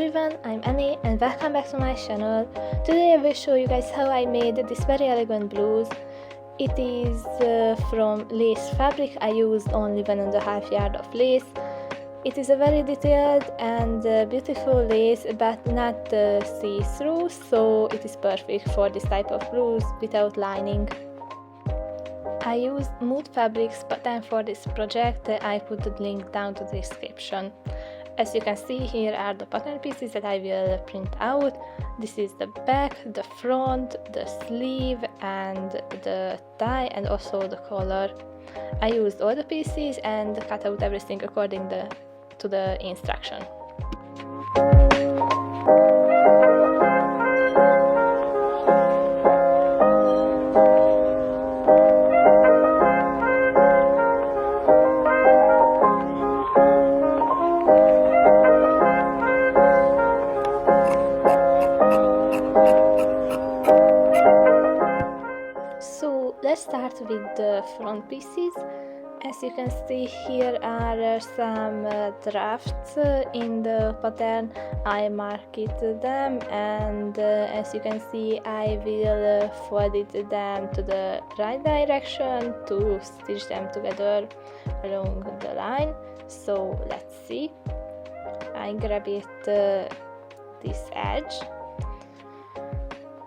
everyone, I'm Annie and welcome back to my channel. Today I will show you guys how I made this very elegant blouse. It is from lace fabric. I used only 1.5 yard of lace. It is a very detailed and beautiful lace, but not see-through, so it is perfect for this type of blouse without lining. I used mood fabrics pattern for this project. I put the link down to the description. As you can see, here are the pattern pieces that I will print out. This is the back, the front, the sleeve and the tie, and also the collar. I used all the pieces and cut out everything according to the instruction. So let's start with the front pieces. As you can see, here are some drafts in the pattern. I marked them, and as you can see, I will fold them to the right direction to stitch them together along the line. So let's see. I grab it this edge,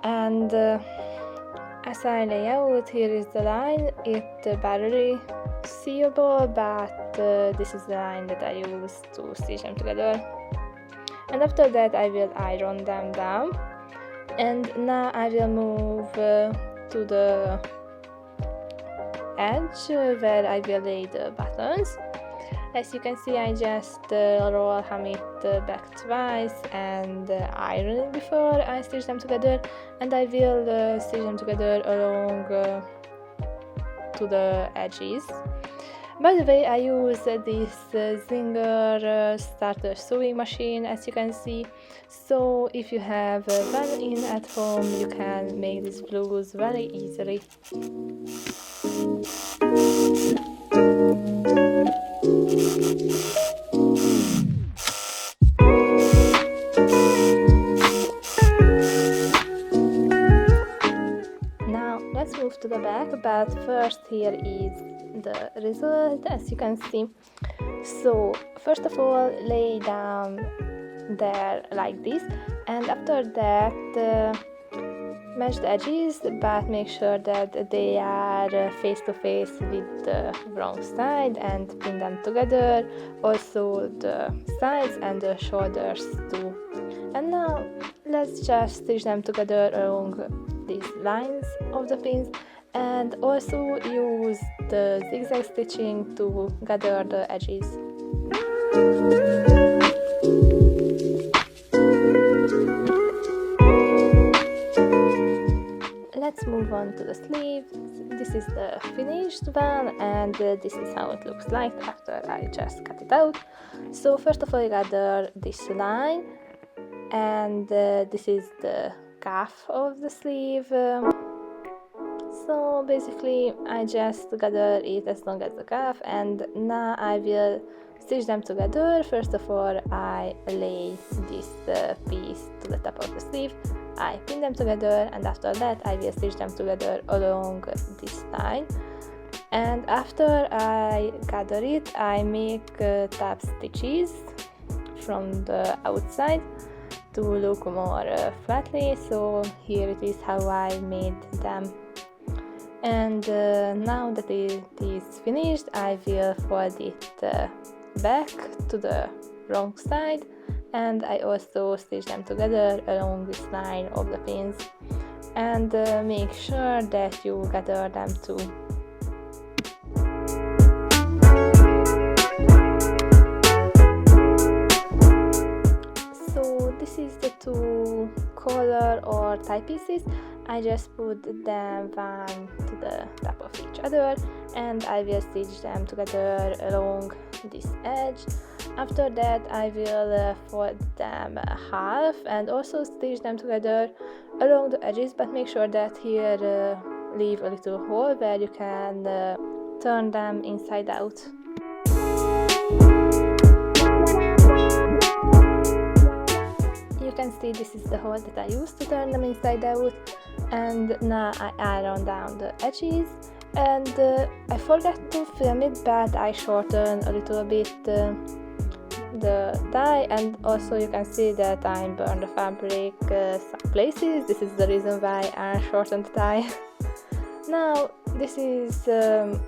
and as I lay out, here is the line. It barely seeable, but this is the line that I use to stitch them together. And after that I will iron them down, and now I will move to the edge where I will lay the buttons. As you can see, I just roll it back twice and iron it before I stitch them together, and I will stitch them together along to the edges. By the way, I use this Zinger starter sewing machine, as you can see, so if you have one in at home, you can make this blouse very easily. Now let's move to the back, but first here is the result, as you can see. So first of all, lay down there like this, and after that match the edges, but make sure that they are face to face with the wrong side, and pin them together, also the sides and the shoulders too. And now let's just stitch them together along these lines of the pins, and also use the zigzag stitching to gather the edges. Let's move on to the sleeve. This is the finished one, and this is how it looks like after I just cut it out. So first of all, I gather this line, and this is the cuff of the sleeve. So basically I just gather it as long as the cuff, and now I will stitch them together. First of all, I lay this piece to the top of the sleeve, I pin them together, and after that I will stitch them together along this line. And after I gather it, I make top stitches from the outside to look more flatly. So here it is how I made them. And now that it is finished, I will fold it back to the wrong side, and I also stitch them together along this line of the pins, and make sure that you gather them too. So this is the two collar or tie pieces. I just put them one to the top of each other, and I will stitch them together along this edge. After that I will fold them half and also stitch them together along the edges, but make sure that here leave a little hole where you can turn them inside out. can see, this is the hole that I used to turn them inside out, and now I iron down the edges. And I forgot to film it, but I shortened a little bit the tie, and also you can see that I burned the fabric some places. This is the reason why I shortened the tie. Now this is the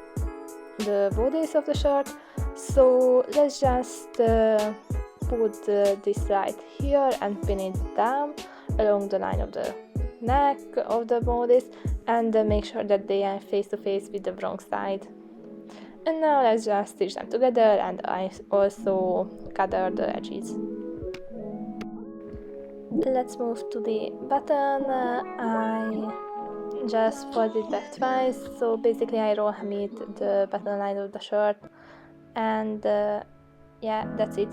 bodice of the shirt, so let's just put this right here and pin it down along the line of the neck of the bodice, and make sure that they are face to face with the wrong side. And now let's just stitch them together, and I also gather the edges. Let's move to the button. I just fold it back twice, so basically I roll hammered the button line of the shirt, and yeah, that's it.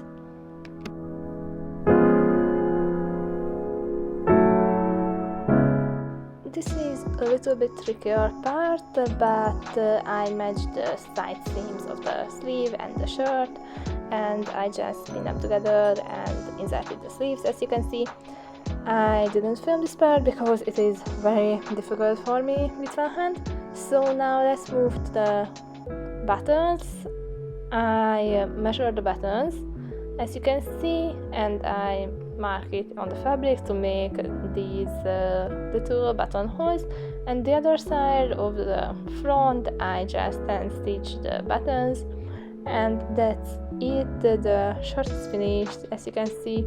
This is a little bit trickier part, but I matched the side seams of the sleeve and the shirt, and I just pinned them together and inserted the sleeves, as you can see. I didn't film this part because it is very difficult for me with one hand. So now let's move to the buttons. I measure the buttons, as you can see, and I mark it on the fabric to make these little button holes, and the other side of the front I just hand stitch the buttons, and that's it. The shirt is finished, as you can see.